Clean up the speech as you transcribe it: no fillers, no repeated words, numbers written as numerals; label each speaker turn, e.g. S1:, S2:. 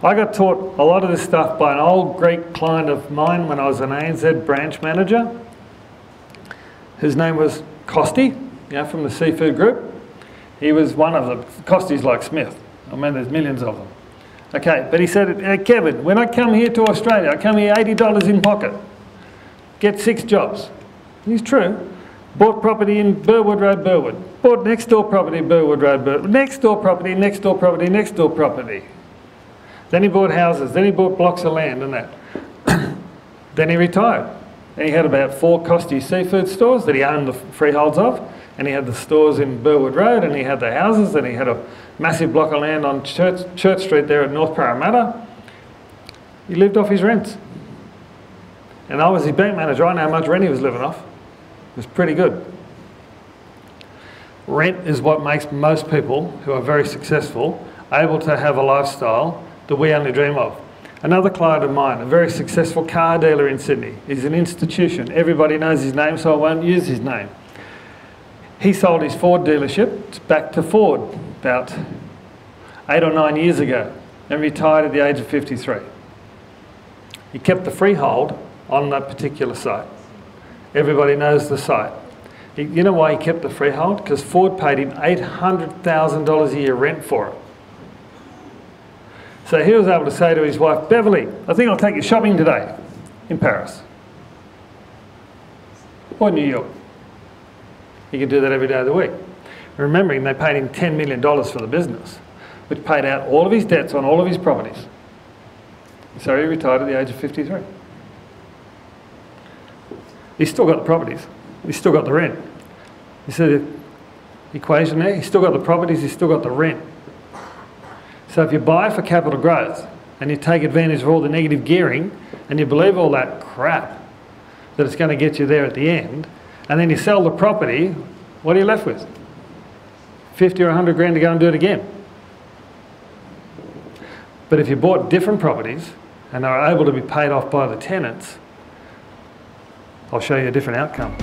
S1: I got taught a lot of this stuff by an old Greek client of mine when I was an ANZ branch manager. His name was Costi, from the seafood group. He was one of the Costi's like Smith. I mean, there's millions of them. Okay, but he said, hey, Kevin, when I come here to Australia, I come here $80 in pocket, get 6 jobs. It's true. Bought property in Burwood Road, Burwood. Bought next door property, Burwood Road, Burwood. Next door property, next door property, next door property. Then he bought houses, then he bought blocks of land and that. Then he retired. And he had about 4 Costi seafood stores that he owned the freeholds of. And he had the stores in Burwood Road, and he had the houses, and he had a massive block of land on Church Street there at North Parramatta. He lived off his rents. And I was his bank manager. I know how much rent he was living off. It was pretty good. Rent is what makes most people who are very successful able to have a lifestyle that we only dream of. Another client of mine, a very successful car dealer in Sydney, is an institution. Everybody knows his name, so I won't use his name. He sold his Ford dealership back to Ford about 8 or 9 years ago and retired at the age of 53. He kept the freehold on that particular site. Everybody knows the site. You know why he kept the freehold? Because Ford paid him $800,000 a year rent for it. So he was able to say to his wife, Beverly, I think I'll take you shopping today in Paris or New York. He could do that every day of the week. Remembering they paid him $10 million for the business, which paid out all of his debts on all of his properties. So he retired at the age of 53. He's still got the properties. He's still got the rent. You see the equation there? He's still got the properties, he's still got the rent. So if you buy for capital growth and you take advantage of all the negative gearing and you believe all that crap that it's going to get you there at the end, and then you sell the property, what are you left with? 50 or 100 grand to go and do it again. But if you bought different properties and are able to be paid off by the tenants, I'll show you a different outcome.